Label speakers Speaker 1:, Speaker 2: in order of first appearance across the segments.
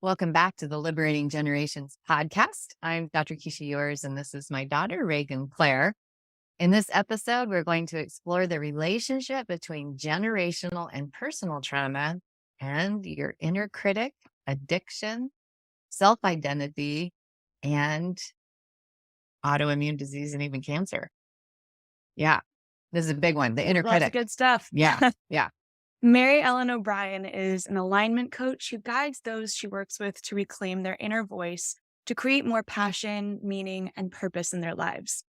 Speaker 1: Welcome back to the Liberating Generations podcast. I'm Dr. Keesha Ewers, and this is my daughter, Regan Claire. In this episode, we're going to explore the relationship between generational and personal trauma and your inner critic, addiction, self-identity, and autoimmune disease and even cancer. Yeah, this is a big one, the inner
Speaker 2: Lots of
Speaker 1: critic.
Speaker 2: good stuff.
Speaker 1: Yeah.
Speaker 2: Mary Ellen O'Brien is an alignment coach who guides those she works with to reclaim their inner voice, to create more passion, meaning, and purpose in their lives.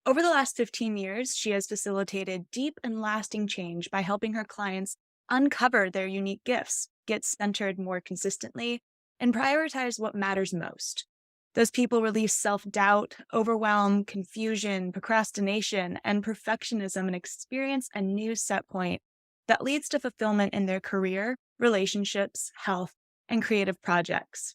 Speaker 2: Over the last 15 years, she has facilitated deep and lasting change by helping her clients uncover their unique gifts, get centered more consistently, and prioritize what matters most. Those people release self-doubt, overwhelm, confusion, procrastination, and perfectionism and experience a new set point that leads to fulfillment in their career, relationships, health, and creative projects.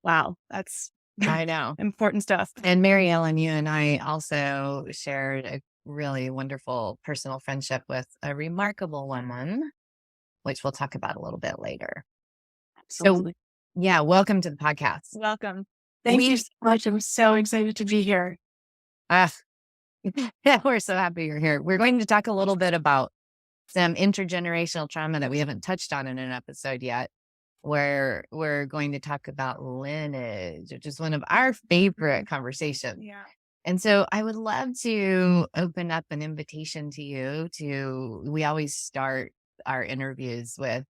Speaker 2: Wow, that's
Speaker 1: I know.
Speaker 2: important stuff.
Speaker 1: And Mary Ellen, you and I also shared a really wonderful personal friendship with a remarkable woman, which we'll talk about a little bit later.
Speaker 2: Absolutely.
Speaker 1: So, yeah, welcome to the podcast.
Speaker 2: Welcome.
Speaker 3: Thank you so much. I'm so excited to be here.
Speaker 1: Yeah, we're so happy you're here. We're going to talk a little bit about some intergenerational trauma that we haven't touched on in an episode yet, where we're going to talk about lineage, which is one of our favorite conversations.
Speaker 2: Yeah.
Speaker 1: And so I would love to open up an invitation to you we always start our interviews with,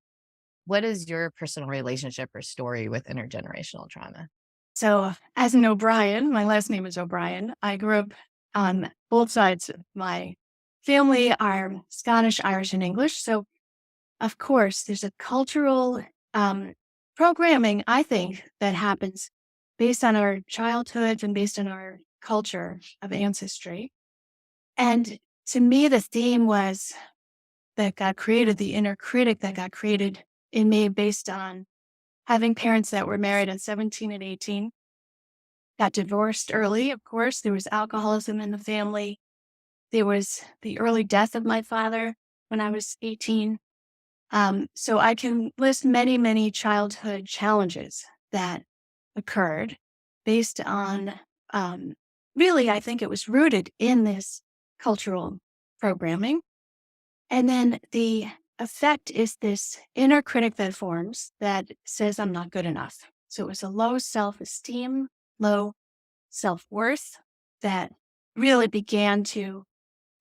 Speaker 1: what is your personal relationship or story with intergenerational trauma?
Speaker 3: So, as an O'Brien, my last name is O'Brien. I grew up on both sides of my family are Scottish, Irish, and English. So, of course, there's a cultural programming, I think, that happens based on our childhood and based on our culture of ancestry. And to me, the theme was that got created, the inner critic that got created in me based on having parents that were married at 17 and 18, got divorced early, of course. There was alcoholism in the family. There was the early death of my father when I was 18. So I can list many, many childhood challenges that occurred based on, really, I think it was rooted in this cultural programming. And then the effect is this inner critic that forms that says, I'm not good enough. So it was a low self-esteem, low self-worth that really began to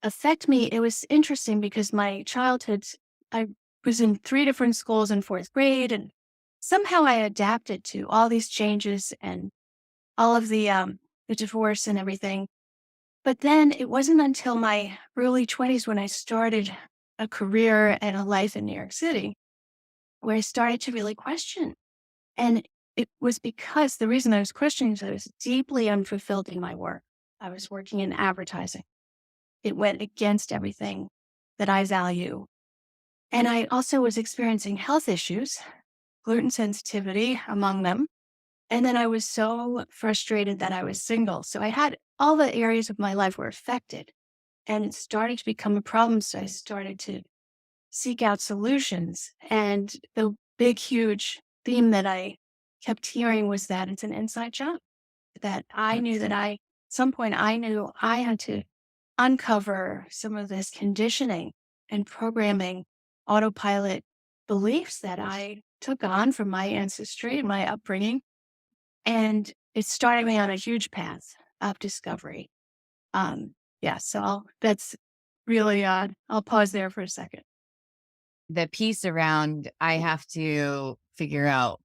Speaker 3: affect me. It was interesting because my childhood, I was in 3 different schools in 4th grade, and somehow I adapted to all these changes and all of the divorce and everything. But then it wasn't until my early 20s when I started a career and a life in New York City where I started to really question. And it was because the reason I was questioning is I was deeply unfulfilled in my work. I was working in advertising. It went against everything that I value. And I also was experiencing health issues, gluten sensitivity among them. And then I was so frustrated that I was single. So I had all the areas of my life were affected. And it started to become a problem. So I started to seek out solutions. And the big, huge theme that I kept hearing was that it's an inside job. That I knew that at some point I knew I had to uncover some of this conditioning and programming, autopilot beliefs that I took on from my ancestry and my upbringing. And it started me on a huge path of discovery. So that's really odd. I'll pause there for a second.
Speaker 1: The piece around, I have to figure out,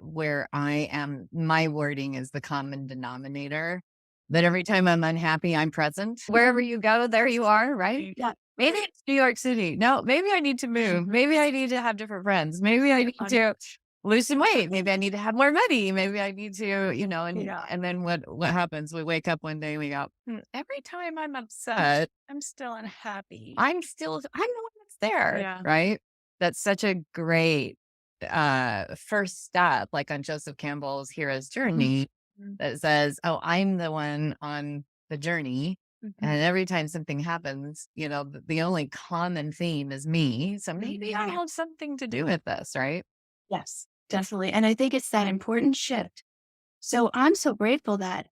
Speaker 1: where I am, my wording is the common denominator. That every time I'm unhappy, I'm present. Wherever you go, there you are, right?
Speaker 3: Yeah.
Speaker 1: Maybe it's New York City. No, maybe I need to move. Maybe I need to have different friends. Maybe I need to lose some weight. Maybe I need to have more money. Maybe I need to, and then what happens? We wake up one day and we go, every time I'm upset,
Speaker 2: I'm still unhappy.
Speaker 1: I'm the one that's there, right? That's such a great first step, like on Joseph Campbell's Hero's Journey, that says, oh, I'm the one on the journey. And every time something happens, the only common theme is me. So maybe I have something to do with this, right?
Speaker 3: Yes. definitely. And I think it's that important shift. So I'm so grateful that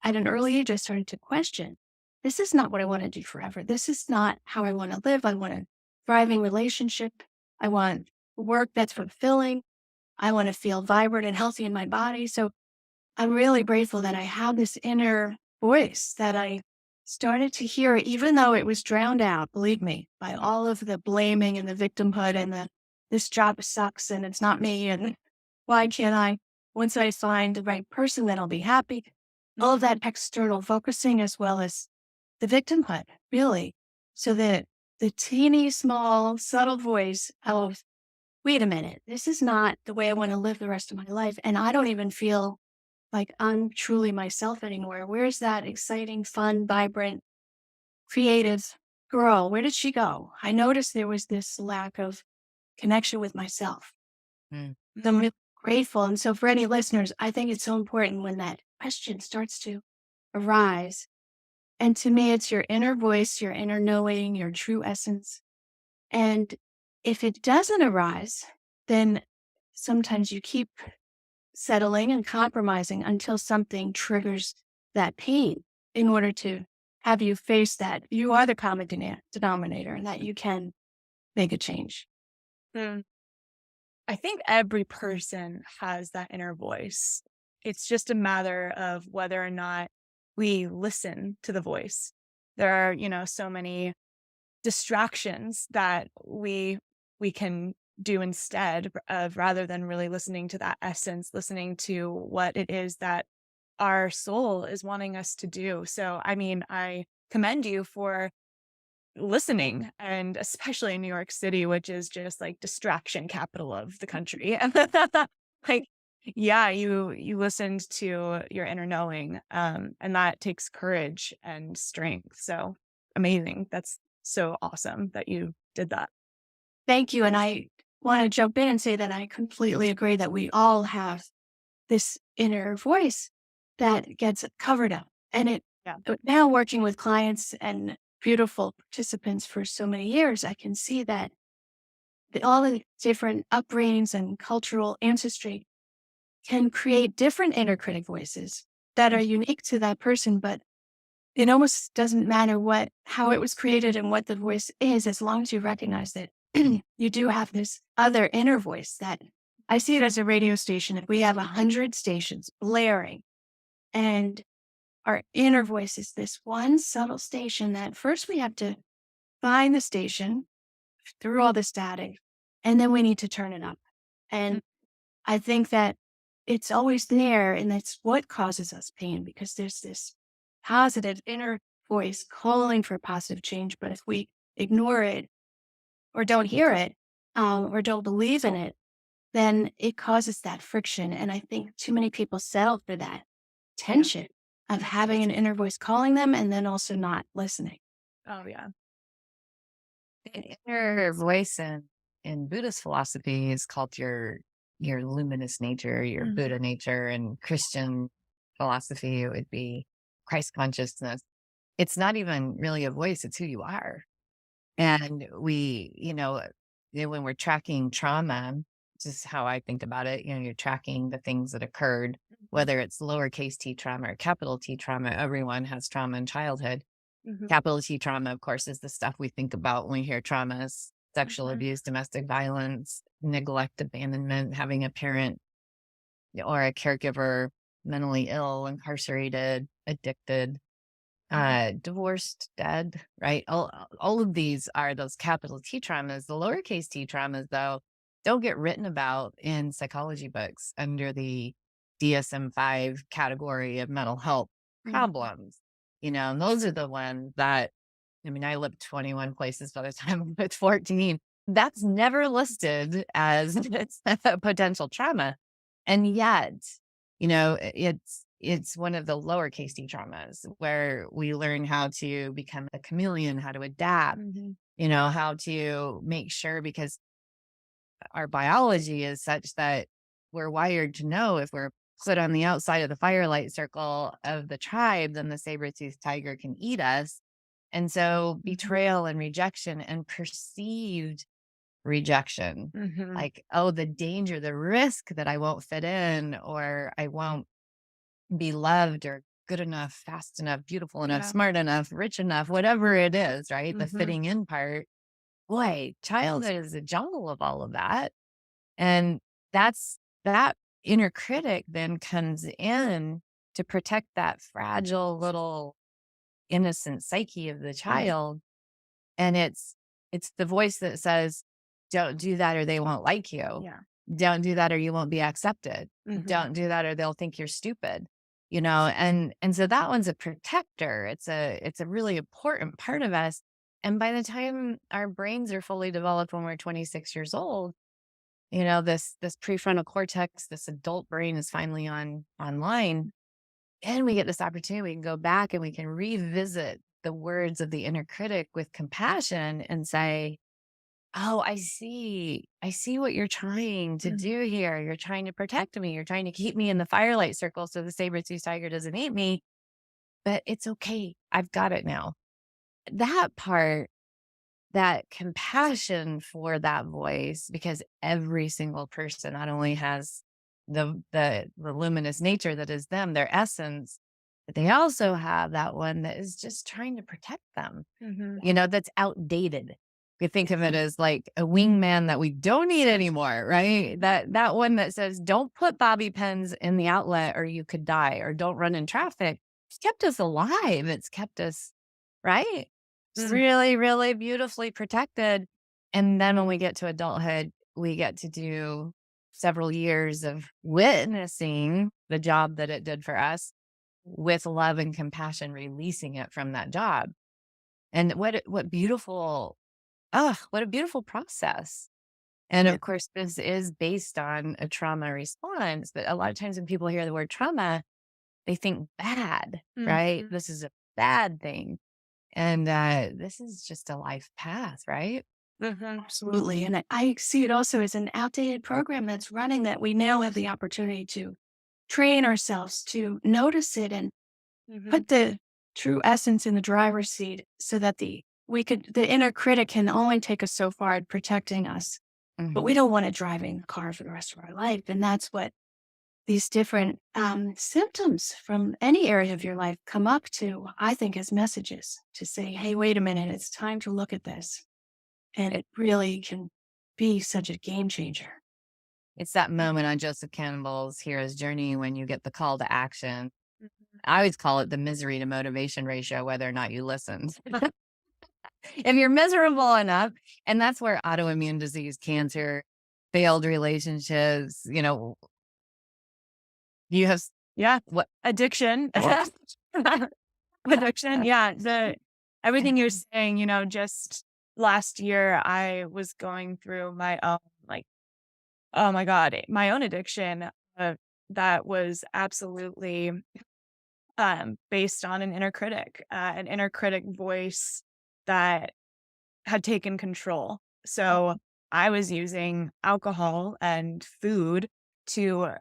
Speaker 3: at an early age, I started to question, this is not what I want to do forever. This is not how I want to live. I want a thriving relationship. I want work that's fulfilling. I want to feel vibrant and healthy in my body. So I'm really grateful that I have this inner voice that I started to hear, even though it was drowned out, believe me, by all of the blaming and the victimhood and this job sucks and it's not me. And why can't I? Once I find the right person, then I'll be happy. All of that external focusing as well as the victimhood, really. So that the teeny, small, subtle voice of, wait a minute, this is not the way I want to live the rest of my life. And I don't even feel like I'm truly myself anymore. Where's that exciting, fun, vibrant, creative girl? Where did she go? I noticed there was this lack of connection with myself.
Speaker 1: Mm.
Speaker 3: So I'm really grateful. And so for any listeners, I think it's so important when that question starts to arise. And to me, it's your inner voice, your inner knowing, your true essence. And if it doesn't arise, then sometimes you keep settling and compromising until something triggers that pain in order to have you face that you are the common denominator and that you can make a change.
Speaker 2: Mm. I think every person has that inner voice. It's just a matter of whether or not we listen to the voice. There are, so many distractions that we can do instead of, rather than really listening to that essence, listening to what it is that our soul is wanting us to do. So, I mean, I commend you for listening, and especially in New York City, which is just like distraction capital of the country. And like, yeah, you listened to your inner knowing, and that takes courage and strength. So amazing. That's so awesome that you did that.
Speaker 3: Thank you. And I want to jump in and say that I completely agree that we all have this inner voice that gets covered up. And
Speaker 2: Yeah.
Speaker 3: but now working with clients and beautiful participants for so many years, I can see that all the different upbringings and cultural ancestry can create different inner critic voices that are unique to that person, but it almost doesn't matter how it was created and what the voice is, as long as you recognize that you do have this other inner voice. That I see it as a radio station. If we have 100 stations blaring, and our inner voice is this one subtle station that first we have to find the station through all the static, and then we need to turn it up. And I think that it's always there, and that's what causes us pain, because there's this positive inner voice calling for positive change. But if we ignore it or don't hear it, or don't believe in it, then it causes that friction. And I think too many people settle for that tension of having an inner voice calling them and then also not listening.
Speaker 2: Oh yeah.
Speaker 1: An inner voice in Buddhist philosophy is called your luminous nature, your
Speaker 2: Mhm.
Speaker 1: Buddha nature, and Christian philosophy it would be Christ consciousness. It's not even really a voice; it's who you are. And when we're tracking trauma, just how I think about it, you're tracking the things that occurred, whether it's lowercase t trauma or capital T trauma. Everyone has trauma in childhood.
Speaker 2: Mhm.
Speaker 1: Capital T trauma, of course, is the stuff we think about when we hear traumas: sexual
Speaker 2: Mhm.
Speaker 1: abuse, domestic violence, neglect, abandonment, having a parent or a caregiver mentally ill, incarcerated, addicted, divorced, dead, right? All of these are those capital T traumas. The lowercase t traumas, though, don't get written about in psychology books under the DSM-5 category of mental health problems. And those are the ones that, I lived 21 places by the time I was 14. That's never listed as a potential trauma. And yet, it's one of the lowercase t traumas where we learn how to become a chameleon, how to adapt,
Speaker 2: Mhm.
Speaker 1: how to make sure, because our biology is such that we're wired to know if we're put on the outside of the firelight circle of the tribe, then the saber-toothed tiger can eat us. And so betrayal and rejection and perceived rejection.
Speaker 2: Mm-hmm.
Speaker 1: Like, oh, the danger, the risk that I won't fit in, or I won't be loved or good enough, fast enough, beautiful enough,
Speaker 2: Yeah.
Speaker 1: smart enough, rich enough, whatever it is, right? The
Speaker 2: Mm-hmm.
Speaker 1: fitting in part. Boy, childhood is a jungle of all of that. And that inner critic then comes in to protect that fragile little innocent psyche of the child. And it's the voice that says, don't do that or they won't like you.
Speaker 2: Yeah.
Speaker 1: Don't do that or you won't be accepted.
Speaker 2: Mm-hmm.
Speaker 1: Don't do that or they'll think you're stupid. And so that one's a protector. It's a really important part of us. And by the time our brains are fully developed when we're 26 years old, this prefrontal cortex, this adult brain is finally online. And we get this opportunity. We can go back and we can revisit the words of the inner critic with compassion and say, oh, I see what you're trying to do here. You're trying to protect me. You're trying to keep me in the firelight circle so the saber-toothed tiger doesn't eat me. But it's okay. I've got it now. That part, that compassion for that voice, because every single person not only has the luminous nature that is them, their essence, but they also have that one that is just trying to protect them, that's outdated. We think of it as like a wingman that we don't need anymore, right? That one that says, don't put bobby pins in the outlet or you could die, or don't run in traffic. It's kept us alive. It's kept us, right? Really, really beautifully protected. And then when we get to adulthood, we get to do several years of witnessing the job that it did for us with love and compassion, releasing it from that job. And what a beautiful process. And of course, this is based on a trauma response. But a lot of times when people hear the word trauma, they think bad, right? This is a bad thing. And this is just a life path, right?
Speaker 3: Absolutely. And I see it also as an outdated program that's running that we now have the opportunity to train ourselves to notice it and put the true essence in the driver's seat so that the inner critic can only take us so far at protecting us. But we don't want it driving the car for the rest of our life. And that's what these different symptoms from any area of your life come up to, I think, as messages to say, hey, wait a minute, it's time to look at this. And it really can be such a game changer.
Speaker 1: It's that moment on Joseph Campbell's Hero's Journey when you get the call to action. I always call it the misery to motivation ratio, whether or not you listened. If you're miserable enough, and that's where autoimmune disease, cancer, failed relationships, you have what
Speaker 2: addiction. Addiction. Yeah. Everything you're saying, just last year I was going through my own, oh my God, my own addiction that was absolutely based on an inner critic voice that had taken control. So I was using alcohol and food to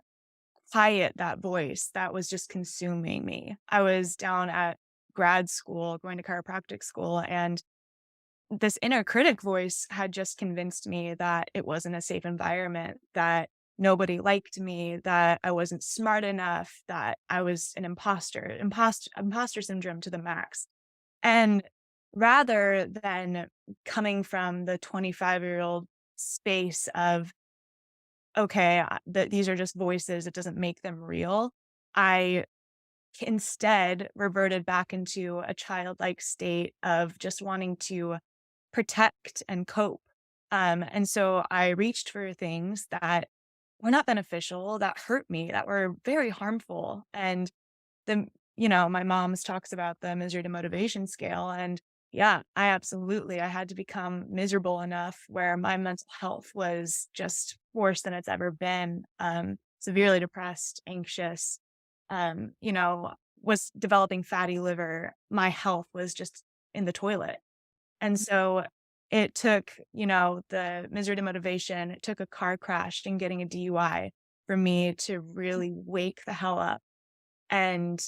Speaker 2: quiet that voice that was just consuming me. I was down at grad school, going to chiropractic school, and this inner critic voice had just convinced me that it wasn't a safe environment, that nobody liked me, that I wasn't smart enough, that I was an imposter syndrome to the max. And rather than coming from the 25-year-old space of, okay, these are just voices, it doesn't make them real, I instead reverted back into a childlike state of just wanting to protect and cope. And so I reached for things that were not beneficial, that hurt me, that were very harmful. And my mom's talks about the misery to motivation scale. And yeah, I had to become miserable enough where my mental health was just worse than it's ever been. Severely depressed, anxious, was developing fatty liver. My health was just in the toilet. And so it took, the misery to motivation, it took a car crash and getting a DUI for me to really wake the hell up and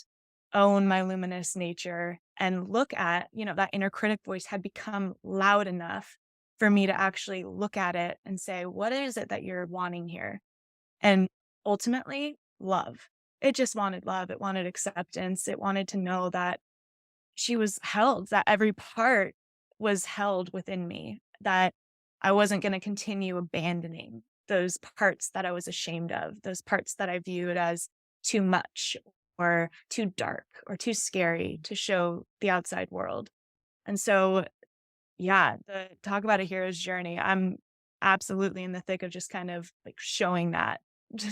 Speaker 2: own my luminous nature and look at, that inner critic voice had become loud enough for me to actually look at it and say, what is it that you're wanting here? And ultimately, love. It just wanted love. It wanted acceptance. It wanted to know that she was held, that every part was held within me, that I wasn't going to continue abandoning those parts that I was ashamed of, those parts that I viewed as too much or too dark or too scary to show the outside world. And so, yeah, the talk about a hero's journey. I'm absolutely in the thick of just kind of like showing that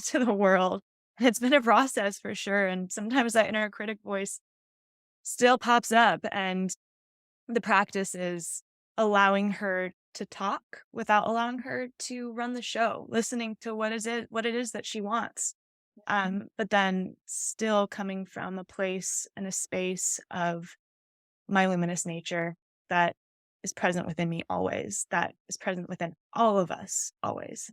Speaker 2: to the world. It's been a process for sure. And sometimes that inner critic voice still pops up. And the practice is allowing her to talk without allowing her to run the show, listening to what it is that she wants. But then still coming from a place and a space of my luminous nature that is present within me always, that is present within all of us always.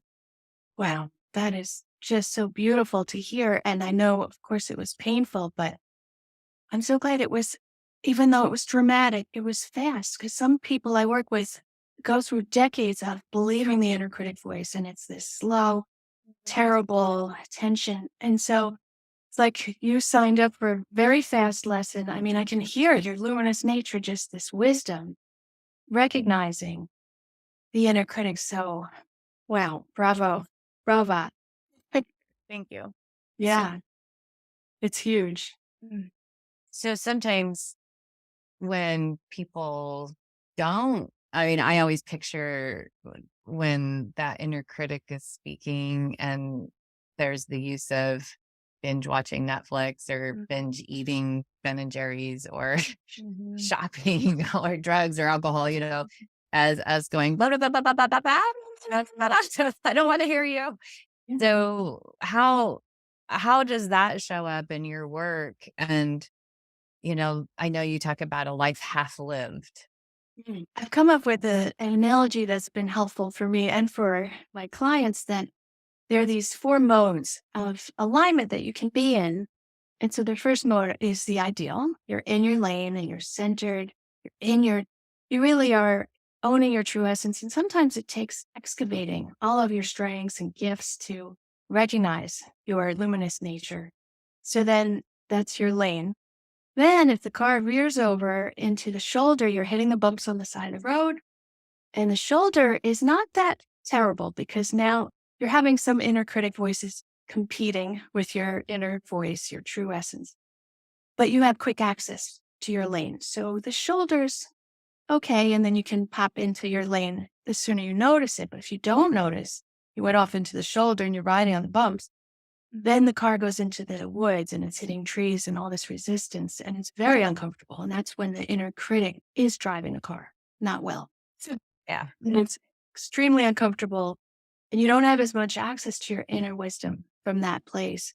Speaker 3: Wow, that is just so beautiful to hear. And I know, of course, it was painful, but I'm so glad it was, even though it was dramatic, it was fast. Because some people I work with go through decades of believing the inner critic voice, and it's this slow, terrible tension. And so it's like you signed up for a very fast lesson. I mean, I can hear your luminous nature, just this wisdom, recognizing the inner critic. So, wow, bravo, brava.
Speaker 2: Thank you.
Speaker 3: Yeah, it's huge.
Speaker 2: Mm.
Speaker 1: So sometimes when people don't, I mean, I always picture when that inner critic is speaking and there's the use of binge watching Netflix or binge eating Ben and Jerry's or
Speaker 2: Mhm.
Speaker 1: shopping or drugs or alcohol, as us going, blah, blah, blah, blah, blah, blah, blah, blah. I don't want to hear you. So how does that show up in your work? And, I know you talk about a life half lived.
Speaker 3: I've come up with an analogy that's been helpful for me and for my clients that there are these 4 modes of alignment that you can be in. And so the first mode is the ideal. You're in your lane and you're centered. You really are owning your true essence. And sometimes it takes excavating all of your strengths and gifts to recognize your luminous nature. So then that's your lane. Then if the car veers over into the shoulder, you're hitting the bumps on the side of the road. And the shoulder is not that terrible because now you're having some inner critic voices competing with your inner voice, your true essence. But you have quick access to your lane. So the shoulder's okay. And then you can pop into your lane the sooner you notice it. But if you don't notice, you went off into the shoulder and you're riding on the bumps, then the car goes into the woods and it's hitting trees and all this resistance. And it's very uncomfortable. And that's when the inner critic is driving the car, not well. So
Speaker 1: Yeah.
Speaker 3: and it's extremely uncomfortable. And you don't have as much access to your inner wisdom from that place.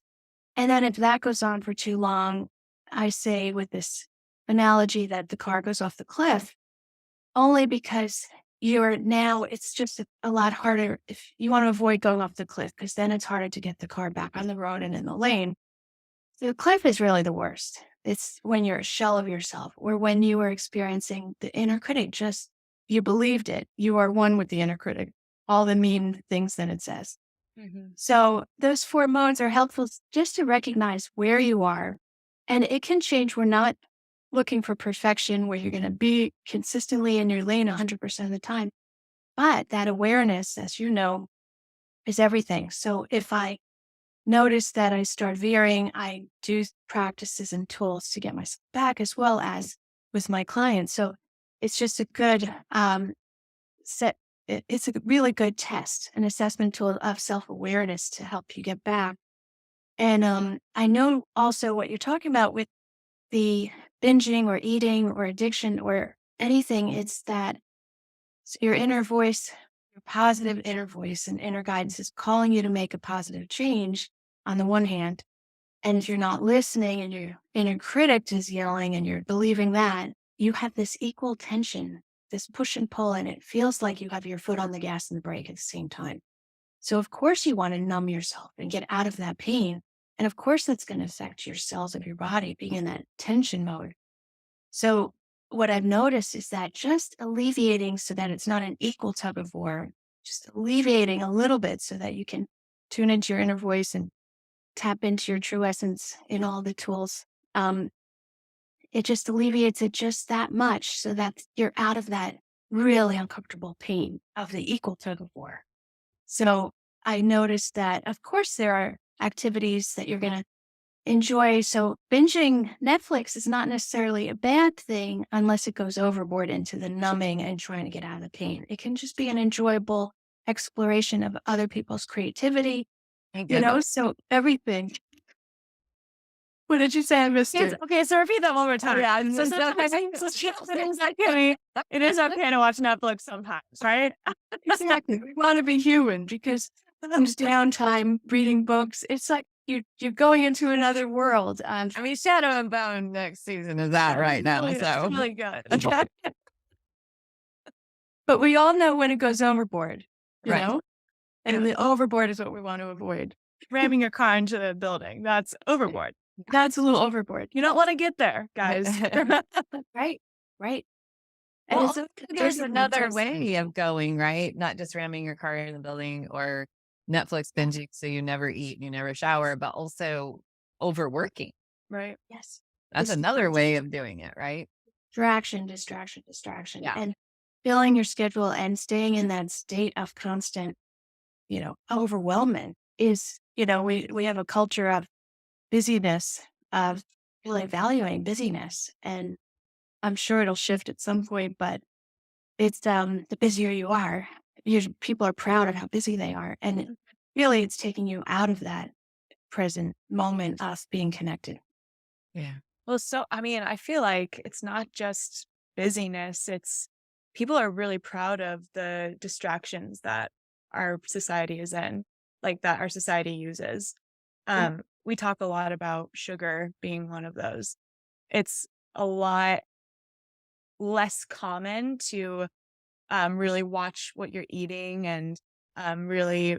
Speaker 3: And then if that goes on for too long, I say with this analogy that the car goes off the cliff, only because it's just a lot harder if you want to avoid going off the cliff, because then it's harder to get the car back on the road and in the lane. The cliff is really the worst. It's when you're a shell of yourself, or when you are experiencing the inner critic, just you believed it. You are one with the inner critic, all the mean things that it says.
Speaker 2: Mhm.
Speaker 3: So those 4 modes are helpful just to recognize where you are. And it can change. We're not looking for perfection where you're going to be consistently in your lane 100% of the time. But that awareness, as you know, is everything. So if I notice that I start veering, I do practices and tools to get myself back, as well as with my clients. So it's just a good it's a really good test, an assessment tool of self-awareness to help you get back. And I know also what you're talking about with the binging or eating or addiction or anything. It's that your inner voice, your positive inner voice and inner guidance is calling you to make a positive change on the one hand. And if you're not listening and your inner critic is yelling and you're believing that, you have this equal tension, this push and pull, and it feels like you have your foot on the gas and the brake at the same time. So of course you want to numb yourself and get out of that pain. And of course that's going to affect your cells of your body being in that tension mode. So what I've noticed is that just alleviating so that it's not an equal tug of war, just alleviating a little bit so that you can tune into your inner voice and tap into your true essence in all the tools. It just alleviates it just that much so that you're out of that really uncomfortable pain of the equal tug of war. So I noticed that, of course, there are activities that you're going to enjoy. So binging Netflix is not necessarily a bad thing unless it goes overboard into the numbing and trying to get out of the pain. It can just be an enjoyable exploration of other people's creativity,
Speaker 1: Thank
Speaker 3: you know,
Speaker 1: goodness.
Speaker 3: so everything. What did you say? I missed it.
Speaker 2: Okay, so repeat that one more time.
Speaker 1: Yeah,
Speaker 2: So sometimes it is okay to watch Netflix sometimes, right?
Speaker 3: Exactly. We want to be human because sometimes downtime, reading books, it's like you're going into another world.
Speaker 1: I mean, Shadow and Bone next season is that right now.
Speaker 2: It's
Speaker 1: So
Speaker 2: really good.
Speaker 3: But we all know when it goes overboard, you
Speaker 1: Right.
Speaker 3: know? And the overboard is what we want to avoid.
Speaker 2: Ramming your car into the building. That's overboard.
Speaker 3: That's a little overboard.
Speaker 2: You don't want to get there, guys.
Speaker 3: Right. Right.
Speaker 1: Well,
Speaker 3: it's
Speaker 1: there's another
Speaker 3: just-
Speaker 1: way of going, right? Not just ramming your car in the building or Netflix binging so you never eat and you never shower, but also overworking.
Speaker 2: Right.
Speaker 3: Yes.
Speaker 1: That's
Speaker 3: It's
Speaker 1: another way of doing it, right?
Speaker 3: distraction.
Speaker 1: Yeah.
Speaker 3: And filling your schedule and staying in that state of constant, overwhelming is, we have a culture of busyness, of really valuing busyness. And I'm sure it'll shift at some point, but it's the busier you are, people are proud of how busy they are. And really it's taking you out of that present moment of being connected.
Speaker 1: Yeah.
Speaker 2: Well, so, I mean, I feel like it's not just busyness. It's people are really proud of the distractions that our society is in, like that our society uses.
Speaker 3: Yeah.
Speaker 2: We talk a lot about sugar being one of those. It's a lot less common to really watch what you're eating and really,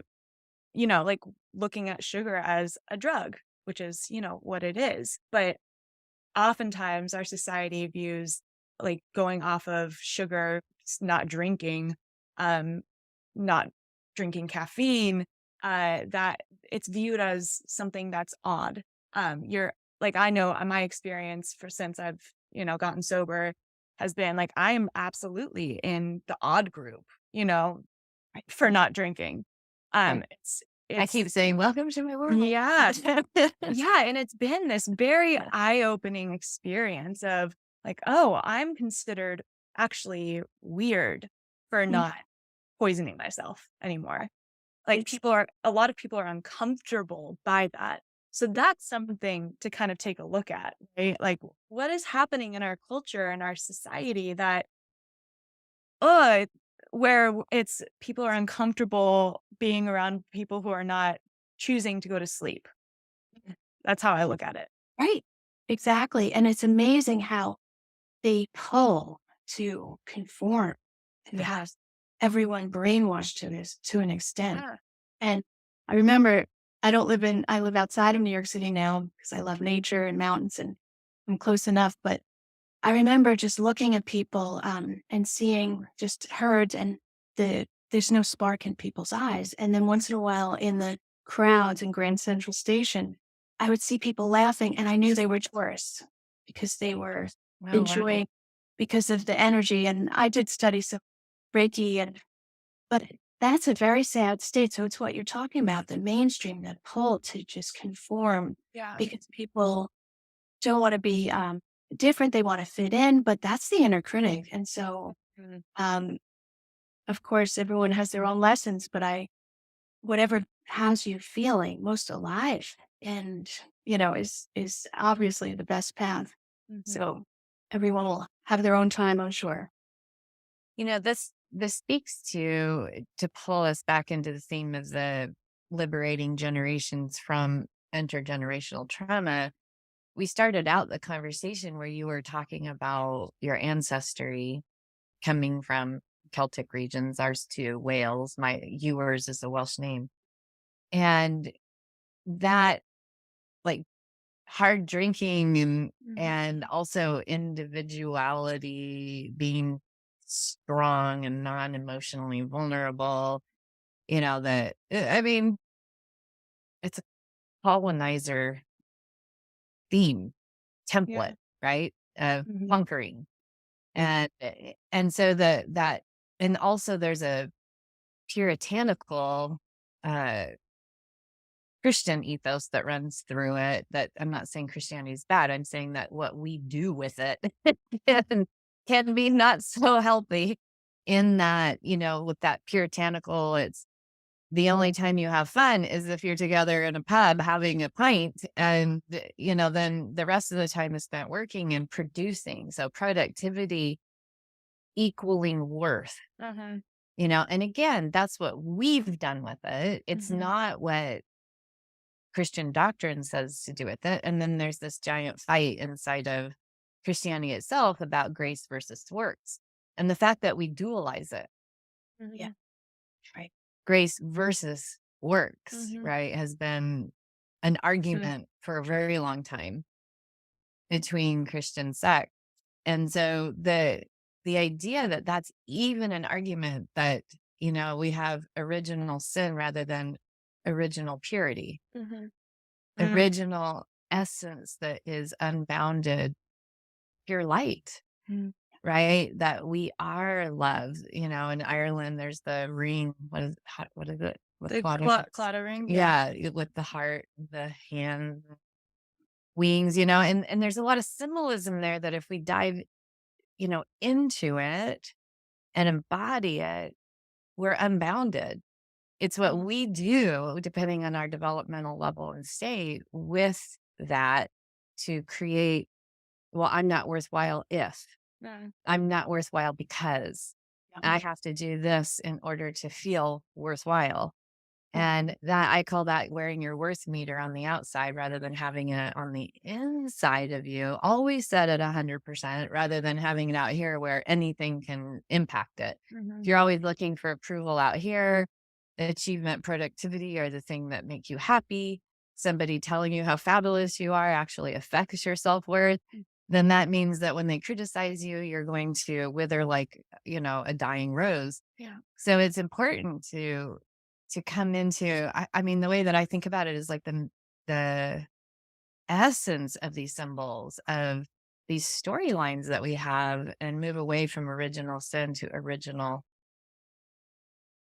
Speaker 2: like looking at sugar as a drug, which is, what it is. But oftentimes our society views like going off of sugar, not drinking, not drinking caffeine, that it's viewed as something that's odd. You're like, I know my experience since I've, gotten sober has been like, I am absolutely in the odd group, for not drinking.
Speaker 1: Right.
Speaker 2: It's
Speaker 1: I keep saying, welcome to my world.
Speaker 2: yeah. Yeah. And it's been this very eye-opening experience of like, oh, I'm considered actually weird for not poisoning myself anymore. Like a lot of people are uncomfortable by that. So that's something to kind of take a look at, right? Like what is happening in our culture and our society that, where it's people are uncomfortable being around people who are not choosing to go to sleep. That's how I look at it.
Speaker 3: Right. Exactly. And it's amazing how they pull to conform to have everyone brainwashed to this to an extent.
Speaker 2: Yeah.
Speaker 3: And I remember I live outside of New York City now because I love nature and mountains and I'm close enough. But I remember just looking at people and seeing just herds and there's no spark in people's eyes. And then once in a while in the crowds in Grand Central Station, I would see people laughing and I knew they were tourists because they were enjoying because of the energy. And I did study some Reiki but that's a very sad state. So it's what you're talking about, the mainstream, that pull to just conform
Speaker 2: Yeah.
Speaker 3: because people don't want to be different. They want to fit in, but that's the inner critic. And so, of course, everyone has their own lessons, but whatever has you feeling most alive and, is obviously the best path. So everyone will have their own time, I'm sure.
Speaker 1: This speaks to pull us back into the theme of the liberating generations from intergenerational trauma. We started out the conversation where you were talking about your ancestry coming from Celtic regions, ours too, Wales. Ewers is a Welsh name. And that like hard drinking
Speaker 2: Mhm.
Speaker 1: and also individuality, being strong and non-emotionally vulnerable, that, I mean, it's a colonizer theme
Speaker 2: Yeah.
Speaker 1: template, right? Of
Speaker 2: Mhm.
Speaker 1: conquering. And so that and also there's a puritanical uh Christian ethos that runs through it. That I'm not saying Christianity is bad. I'm saying that what we do with it can, can be not so healthy, in that, with that puritanical, it's the only time you have fun is if you're together in a pub having a pint. And, then the rest of the time is spent working and producing. So productivity equaling worth,
Speaker 2: Uh-huh.
Speaker 1: and again, that's what we've done with it. It's
Speaker 2: Mhm.
Speaker 1: not what Christian doctrine says to do with it. And then there's this giant fight inside of Christianity itself about grace versus works. And the fact that we dualize it,
Speaker 3: Yeah.
Speaker 2: Mhm.
Speaker 3: Right.
Speaker 1: grace versus works,
Speaker 2: Mhm.
Speaker 1: right, has been an argument for a very long time between Christian sects. And so the idea that that's even an argument, that, we have original sin rather than original purity,
Speaker 2: Mhm.
Speaker 1: original essence that is unbounded, pure light,
Speaker 2: Mhm.
Speaker 1: right? That we are love. In Ireland, there's the ring. What is it? With
Speaker 2: The
Speaker 1: water.
Speaker 2: clattering. Yeah.
Speaker 1: Yeah, with the heart, the hand, wings, and there's a lot of symbolism there that if we dive, into it and embody it, we're unbounded. It's what
Speaker 2: Mhm.
Speaker 1: we do, depending on our developmental level and state, with that to create, well, I'm not worthwhile if,
Speaker 2: Yeah.
Speaker 1: I'm not worthwhile because
Speaker 3: Yeah.
Speaker 1: I have to do this in order to feel worthwhile.
Speaker 2: Mhm.
Speaker 1: And that, I call that wearing your worth meter on the outside rather than having it on the inside of you, always set at 100% rather than having it out here where anything can impact it. If
Speaker 2: Mhm.
Speaker 1: you're always looking for approval out here, achievement, productivity are the thing that make you happy. Somebody telling you how fabulous you are actually affects your self-worth. Then that means that when they criticize you, you're going to wither like, a dying rose.
Speaker 2: Yeah.
Speaker 1: So it's important to come into, I mean, the way that I think about it is like the essence of these symbols, of these storylines that we have, and move away from original sin to original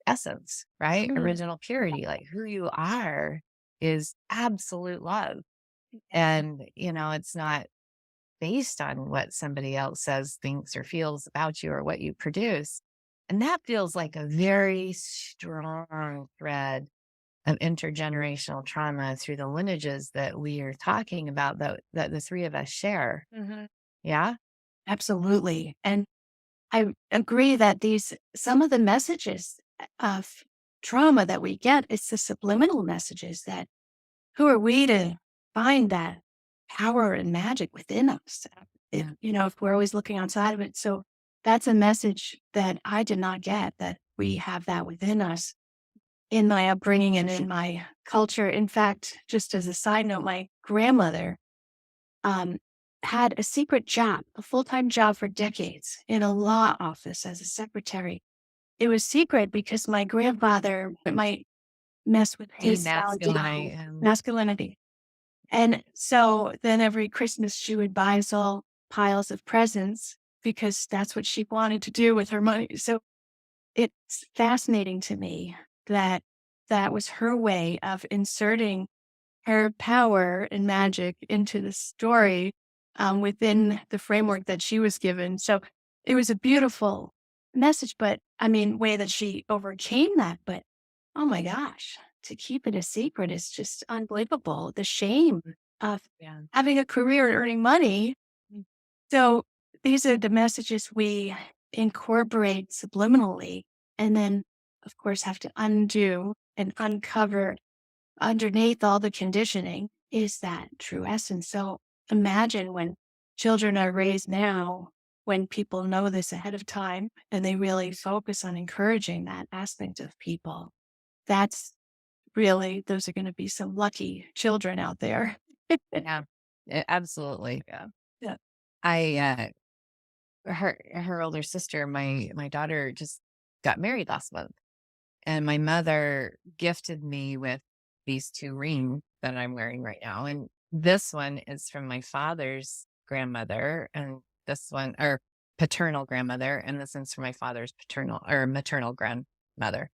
Speaker 1: essence, right?
Speaker 2: Mhm.
Speaker 1: Original purity, like who you are is absolute love.
Speaker 3: Yeah.
Speaker 1: And, it's not based on what somebody else says, thinks, or feels about you or what you produce. And that feels like a very strong thread of intergenerational trauma through the lineages that we are talking about, that the three of us share.
Speaker 2: Mhm.
Speaker 1: Yeah.
Speaker 3: Absolutely. And I agree that some of the messages of trauma that we get, it's the subliminal messages that who are we to find that power and magic within us?
Speaker 1: Yeah.
Speaker 3: If we're always looking outside of it. So that's a message that I did not get, that we have that within us in my upbringing and in my culture. In fact, just as a side note, my grandmother um, had a secret job, a full-time job for decades in a law office as a secretary. It was secret because my grandfather might mess with his
Speaker 1: Demasculine. And
Speaker 3: masculinity. And so then every Christmas she would buy us all piles of presents because that's what she wanted to do with her money. So it's fascinating to me that that was her way of inserting her power and magic into the story within the framework that she was given. So it was a beautiful message, but I mean, way that she overcame that. But oh my gosh, to keep it a secret is just unbelievable. The shame of
Speaker 1: yeah.
Speaker 3: having a career and earning money. So these are the messages we incorporate subliminally and then, of course, have to undo and uncover underneath all the conditioning is that true essence. So imagine when children are raised now, when people know this ahead of time and they really focus on encouraging that aspect of people. That's really, those are going to be some lucky children out there.
Speaker 1: Yeah. Absolutely.
Speaker 2: Yeah.
Speaker 3: Yeah.
Speaker 1: Her older sister, my daughter, just got married last month, and my mother gifted me with these two rings that I'm wearing right now. And this one is from my father's grandmother, and this one, or paternal grandmother, and this one's from my father's paternal or maternal grandmother.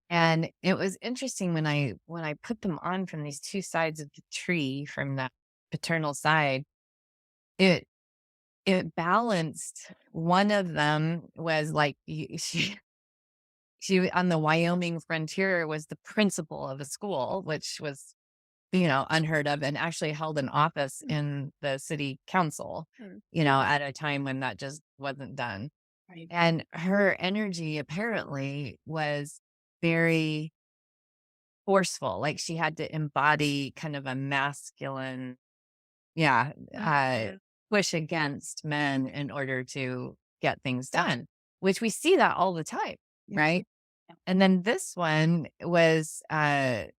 Speaker 1: And it was interesting when I put them on from these two sides of the tree from that paternal side, it it balanced. One of them was like she on the Wyoming frontier was the principal of a school, which was, unheard of, and actually held an office in the city council,
Speaker 2: Mm.
Speaker 1: at a time when that just wasn't done.
Speaker 3: Right.
Speaker 1: And her energy apparently was very forceful. Like she had to embody kind of a masculine, yeah,
Speaker 2: Mhm.
Speaker 1: push against men in order to get things done, which we see that all the time,
Speaker 3: Yeah.
Speaker 1: right?
Speaker 3: Yeah.
Speaker 1: And then this one was a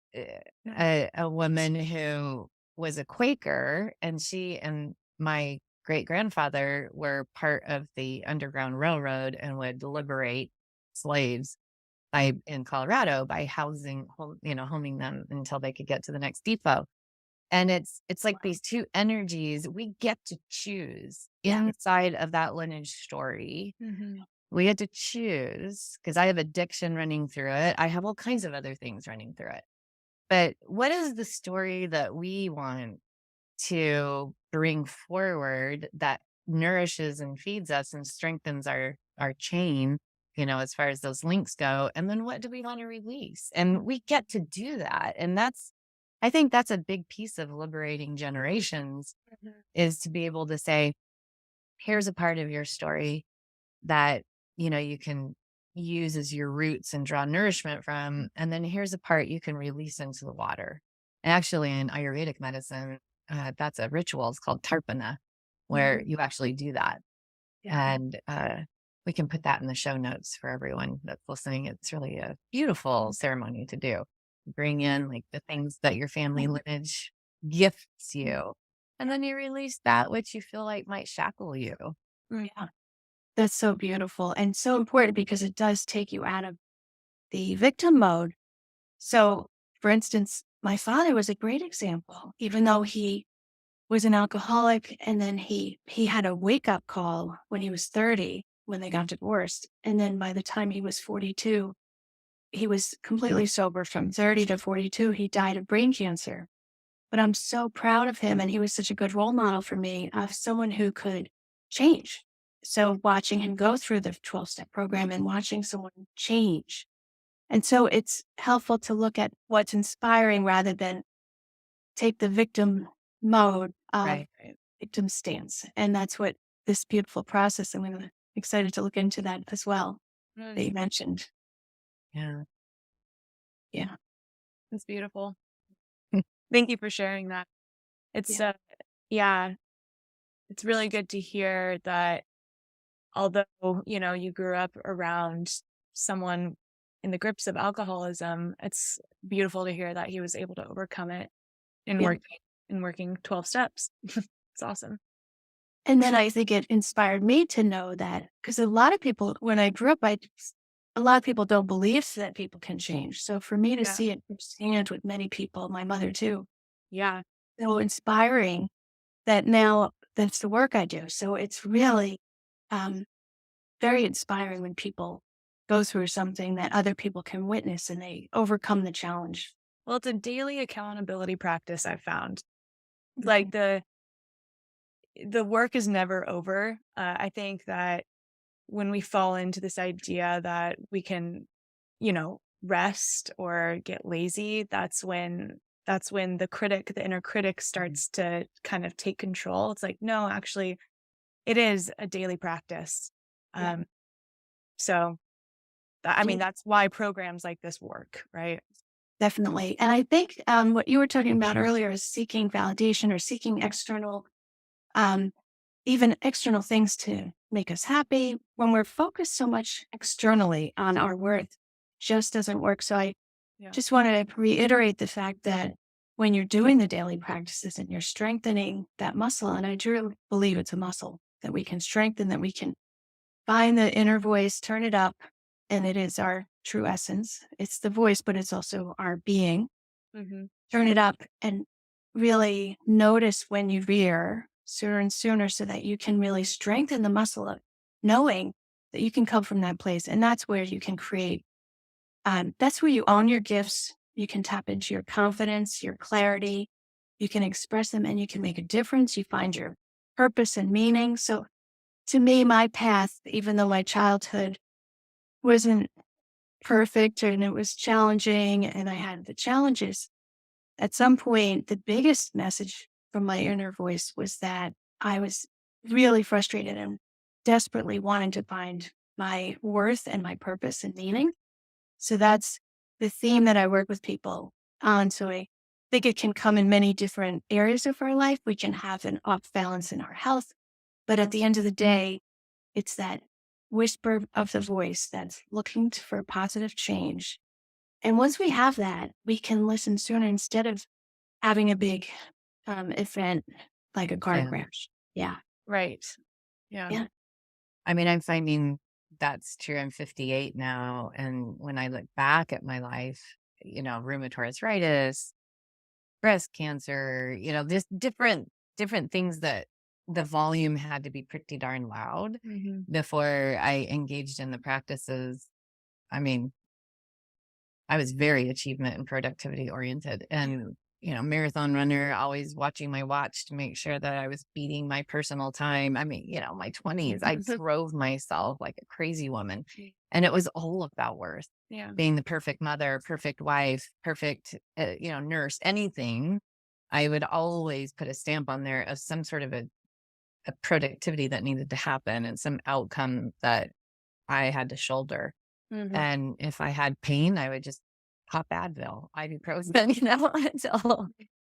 Speaker 1: woman who was a Quaker, and she and my great grandfather were part of the Underground Railroad and would liberate slaves in Colorado by homing them until they could get to the next depot. And it's like these two energies we get to choose inside of that lineage story.
Speaker 2: Mhm.
Speaker 1: We get to choose, because I have addiction running through it. I have all kinds of other things running through it. But what is the story that we want to bring forward that nourishes and feeds us and strengthens our chain, as far as those links go? And then what do we want to release? And we get to do that. And I think that's a big piece of liberating generations,
Speaker 2: Mhm.
Speaker 1: is to be able to say, here's a part of your story that, you can use as your roots and draw nourishment from. And then here's a part you can release into the water. And actually, in Ayurvedic medicine, that's a ritual. It's called tarpana, where you actually do that.
Speaker 3: Yeah.
Speaker 1: And we can put that in the show notes for everyone that's listening. It's really a beautiful ceremony to do. Bring in like the things that your family lineage gifts you. And then you release that which you feel like might shackle you.
Speaker 3: Yeah. That's so beautiful and so important because it does take you out of the victim mode. So, for instance, my father was a great example, even though he was an alcoholic and then he had a wake-up call when he was 30 when they got divorced. And then by the time he was 42, he was completely sober. From 30 to 42, he died of brain cancer. But I'm so proud of him, and he was such a good role model for me of someone who could change. So watching him go through the 12-step program and watching someone change. And so it's helpful to look at what's inspiring rather than take the victim mode of
Speaker 1: Right.
Speaker 3: victim stance. And that's what this beautiful process, I'm excited to look into that as well, that you mentioned.
Speaker 1: Yeah.
Speaker 3: Yeah.
Speaker 2: It's beautiful. Thank you for sharing that. It's yeah, it's really good to hear that although, you grew up around someone in the grips of alcoholism, it's beautiful to hear that he was able to overcome it in
Speaker 3: Yeah.
Speaker 2: working 12 steps. It's awesome.
Speaker 3: And then I think it inspired me to know that because a lot of people, when I grew up, a lot of people don't believe that people can change. So for me to
Speaker 2: Yeah.
Speaker 3: see it firsthand with many people, my mother too,
Speaker 2: Yeah.
Speaker 3: so inspiring that now that's the work I do. So it's really um, very inspiring when people go through something that other people can witness and they overcome the challenge.
Speaker 2: Well, it's a daily accountability practice I've found. Like the work is never over. I think that when we fall into this idea that we can, rest or get lazy, that's when the inner critic starts to kind of take control. It's like, no, actually, it is a daily practice.
Speaker 3: Yeah.
Speaker 2: So I mean, that's why programs like this work, right?
Speaker 3: Definitely. And I think what you were talking about earlier is seeking validation or seeking external, um, even external things to make us happy. When we're focused so much externally on our worth, just doesn't work. So I
Speaker 2: Yeah.
Speaker 3: just want to reiterate the fact that when you're doing the daily practices and you're strengthening that muscle, and I truly believe it's a muscle that we can strengthen, that we can find the inner voice, turn it up, and it is our true essence. It's the voice, but it's also our being.
Speaker 2: Mm-hmm.
Speaker 3: Turn it up and really notice when you veer sooner and sooner so that you can really strengthen the muscle of knowing that you can come from that place. And that's where you can create, that's where you own your gifts. You can tap into your confidence, your clarity. You can express them and you can make a difference. You find your purpose and meaning. So to me, my path, even though my childhood wasn't perfect and it was challenging and I had the challenges, at some point, the biggest message from my inner voice was that I was really frustrated and desperately wanting to find my worth and my purpose and meaning. So that's the theme that I work with people on. So I think it can come in many different areas of our life. We can have an off balance in our health, but at the end of the day, it's that whisper of the voice that's looking for positive change. And once we have that, we can listen sooner instead of having a big event like a car
Speaker 1: Yeah.
Speaker 3: crash. Yeah.
Speaker 2: Right. Yeah.
Speaker 3: Yeah.
Speaker 1: I mean, I'm finding that's true. I'm 58 now. And when I look back at my life, rheumatoid arthritis, breast cancer, just different things that the volume had to be pretty darn loud
Speaker 2: Mm-hmm.
Speaker 1: before I engaged in the practices. I mean, I was very achievement and productivity oriented and, marathon runner, always watching my watch to make sure that I was beating my personal time. I mean, my 20s, I drove myself like a crazy woman, and it was all about worth.
Speaker 2: Yeah.
Speaker 1: Being the perfect mother, perfect wife, perfect, nurse, anything. I would always put a stamp on there of some sort of a productivity that needed to happen and some outcome that I had to shoulder.
Speaker 2: Mm-hmm.
Speaker 1: And if I had pain, I would just pop Advil, ibuprofen, until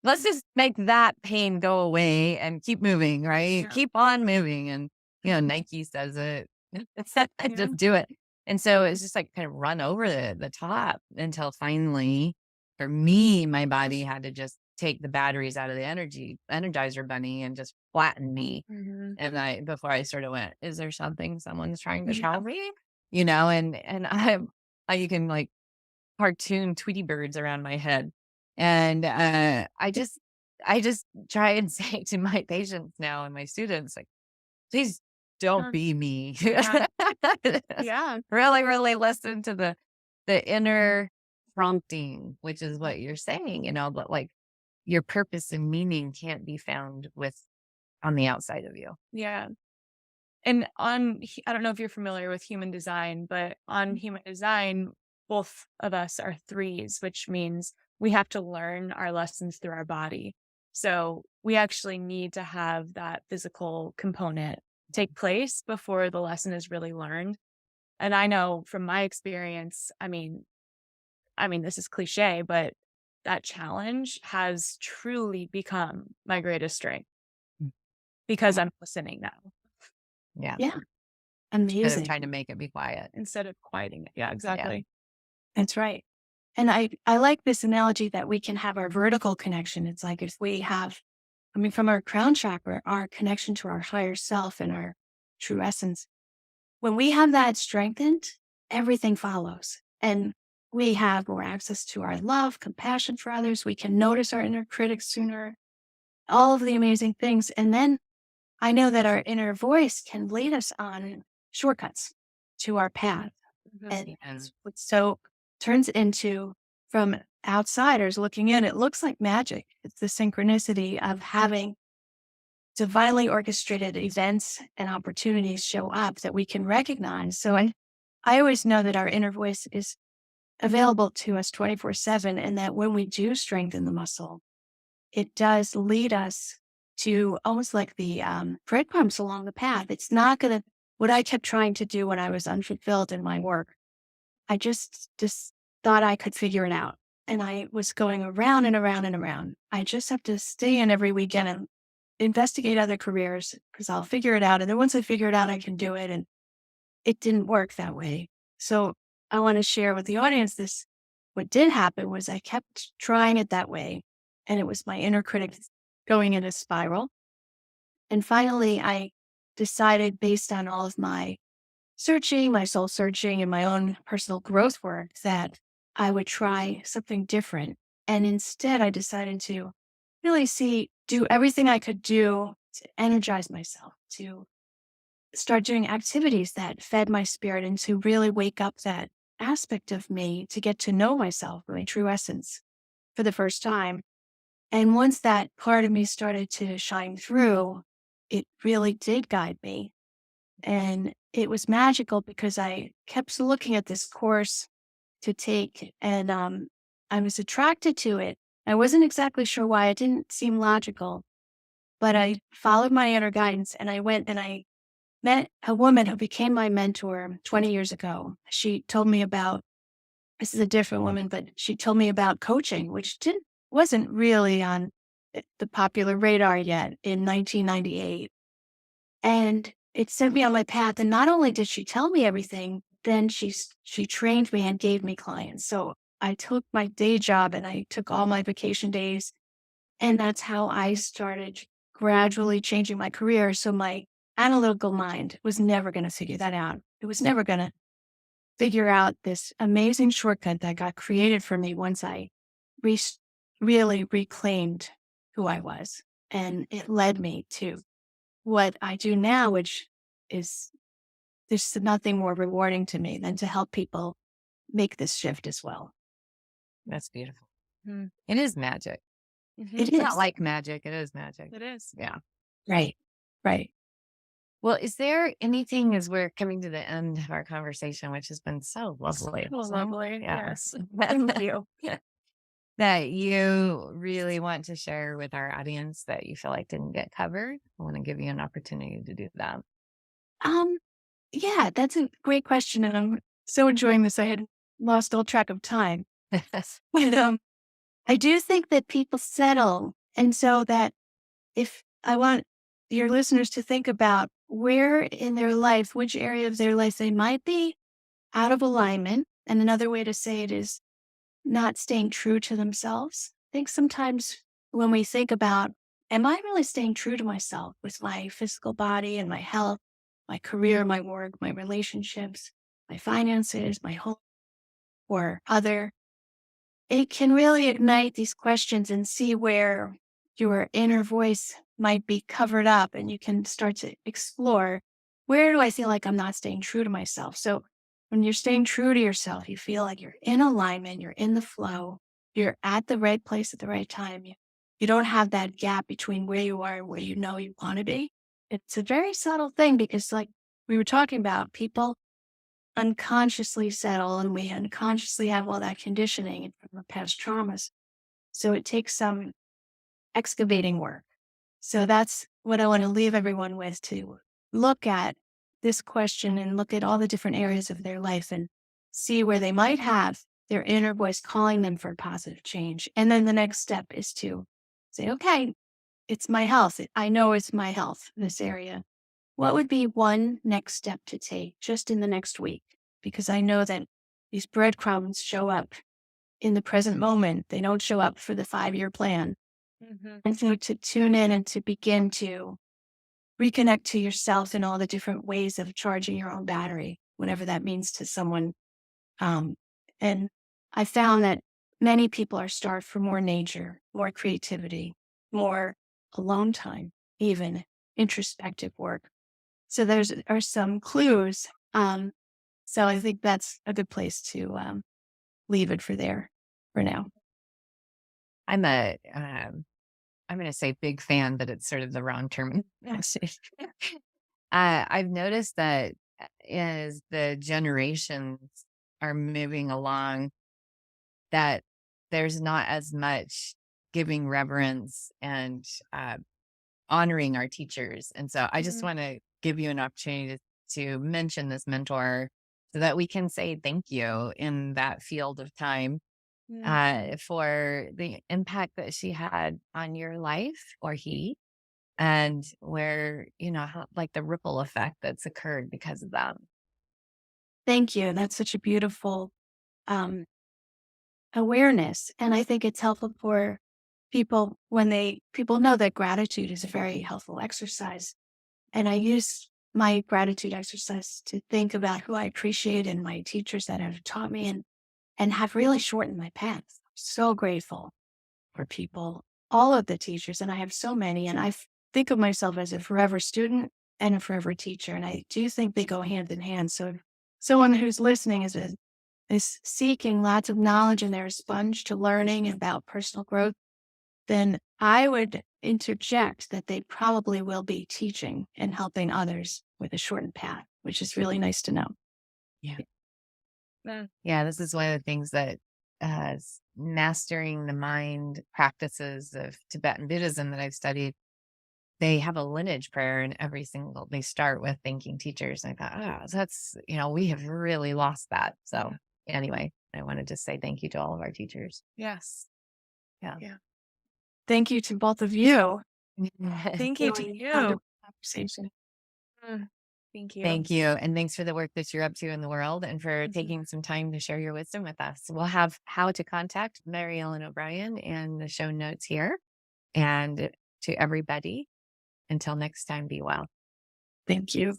Speaker 1: let's just make that pain go away and keep moving, right?
Speaker 2: Yeah.
Speaker 1: Keep on moving. And, Nike says it, just do it. And so it's just like kind of run over the top until finally, for me, my body had to just take the batteries out of the energizer bunny and just flatten me.
Speaker 2: Mm-hmm.
Speaker 1: And before I sort of went, is there something someone's trying to
Speaker 3: Yeah.
Speaker 1: tell me? And you can like cartoon Tweety birds around my head. And I just try and say to my patients now and my students, like, please don't be me.
Speaker 2: Yeah. Yeah.
Speaker 1: Really, really listen to the inner prompting, which is what you're saying, but like your purpose and meaning can't be found on the outside of you.
Speaker 2: Yeah. And I don't know if you're familiar with human design, but on human design, both of us are threes, which means we have to learn our lessons through our body. So we actually need to have that physical component take place before the lesson is really learned. And I know from my experience, I mean, this is cliche, but that challenge has truly become my greatest strength because I'm listening now.
Speaker 1: Yeah.
Speaker 3: Yeah.
Speaker 1: Instead
Speaker 3: Amazing.
Speaker 1: of trying to make it be quiet.
Speaker 2: Instead of quieting it. Yeah, exactly.
Speaker 3: That's right. And I like this analogy that we can have our vertical connection. It's like if we have, from our crown chakra, our connection to our higher self and our true essence. When we have that strengthened, everything follows. And we have more access to our love, compassion for others. We can notice our inner critic sooner, all of the amazing things. And then I know that our inner voice can lead us on shortcuts to our path.
Speaker 2: Mm-hmm.
Speaker 3: And so turns into, from outsiders looking in, it looks like magic. It's the synchronicity of having divinely orchestrated events and opportunities show up that we can recognize. So I always know that our inner voice is available to us 24/7, and that when we do strengthen the muscle, it does lead us to almost like the breadcrumbs along the path. It's not going to, what I kept trying to do when I was unfulfilled in my work, I just thought I could figure it out. And I was going around and around and around. I just have to stay in every weekend and investigate other careers because I'll figure it out. And then once I figure it out, I can do it. And it didn't work that way. So I want to share with the audience this. What did happen was I kept trying it that way. and it was my inner critic going in a spiral. And finally, I decided, based on all of my searching, my soul searching, and my own personal growth work, that I would try something different. And instead, I decided to really do everything I could do to energize myself, to start doing activities that fed my spirit, and to really wake up that aspect of me, to get to know myself, my true essence, for the first time. And once that part of me started to shine through, it really did guide me. And it was magical because I kept looking at this course to take, and I was attracted to it. I wasn't exactly sure why. It didn't seem logical, but I followed my inner guidance, and I went and I met a woman who became my mentor 20 years ago. She told me about, this is a different woman, but she told me about coaching, which wasn't really on the popular radar yet in 1998. And it set me on my path. And not only did she tell me everything, then she trained me and gave me clients. So I took my day job and I took all my vacation days. And that's how I started gradually changing my career. So my analytical mind was never going to figure that out. It was never going to figure out this amazing shortcut that got created for me once I really reclaimed who I was. And it led me to what I do now, which is, there's nothing more rewarding to me than to help people make this shift as well.
Speaker 1: That's beautiful.
Speaker 2: Mm.
Speaker 1: It is magic.
Speaker 2: Mhm.
Speaker 3: It
Speaker 1: It's not
Speaker 3: is.
Speaker 1: like magic. It is magic.
Speaker 2: It is.
Speaker 1: Yeah.
Speaker 3: Right. Right.
Speaker 1: Well, is there anything, as we're coming to the end of our conversation, which has been so lovely?
Speaker 2: So lovely.
Speaker 1: Yeah.
Speaker 2: Yes. Thank you.
Speaker 1: That you really want to share with our audience that you feel like didn't get covered? I want to give you an opportunity to do that.
Speaker 3: Yeah, that's a great question. And I'm so enjoying this. I had lost all track of time. But I do think that people settle. And so that if I want your listeners to think about where in their life, which area of their life they might be out of alignment. And another way to say it is not staying true to themselves. I think sometimes when we think about, am I really staying true to myself with my physical body and my health, my career, my work, my relationships, my finances, my home, or other? It can really ignite these questions and see where your inner voice might be covered up, and you can start to explore, where do I feel like I'm not staying true to myself? So when you're staying true to yourself, you feel like you're in alignment, you're in the flow, you're at the right place at the right time. You don't have that gap between where you are and where you know you want to be. It's a very subtle thing because, like we were talking about, people unconsciously settle, and we unconsciously have all that conditioning from our past traumas. So it takes some excavating work. So that's what I want to leave everyone with, to look at this question and look at all the different areas of their life and see where they might have their inner voice calling them for positive change. And then the next step is to say, okay, it's my health. I know it's my health, this area. What would be one next step to take just in the next week? Because I know that these breadcrumbs show up in the present moment. They don't show up for the 5-year plan.
Speaker 2: Mhm.
Speaker 3: And so to tune in and to begin to reconnect to yourself in all the different ways of charging your own battery, whatever that means to someone. And I found that many people are starved for more nature, more creativity, more alone time, even introspective work. So are some clues. So I think that's a good place to leave it for now.
Speaker 1: I'm going to say big fan, but it's sort of the wrong term. I've noticed that as the generations are moving along, that there's not as much giving reverence and honoring our teachers. And so I just want to give you an opportunity to mention this mentor so that we can say thank you in that field of time for the impact that she had on your life, or he, and where, like the ripple effect that's occurred because of that.
Speaker 3: Thank you. That's such a beautiful awareness. And I think it's helpful for people know that gratitude is a very helpful exercise. And I use my gratitude exercise to think about who I appreciate and my teachers that have taught me and have really shortened my path. So grateful for people, all of the teachers, and I have so many. And think of myself as a forever student and a forever teacher. And I do think they go hand in hand. So if someone who's listening is seeking lots of knowledge and they're a sponge to learning about personal growth, then I would interject that they probably will be teaching and helping others with a shortened path, which is really nice to know.
Speaker 1: Yeah, this is one of the things that mastering the mind practices of Tibetan Buddhism that I've studied. They have a lineage prayer in they start with thanking teachers. And I thought, that's, we have really lost that. So anyway, I wanted to say thank you to all of our teachers.
Speaker 2: Yes.
Speaker 1: Yeah.
Speaker 3: Thank you to both of you.
Speaker 2: Thank you to you.
Speaker 3: Conversation.
Speaker 2: Thank you.
Speaker 1: Thank you. And thanks for the work that you're up to in the world and for taking some time to share your wisdom with us. We'll have how to contact Mary Ellen O'Brien and the show notes here. And to everybody, until next time, be well.
Speaker 3: Thank you.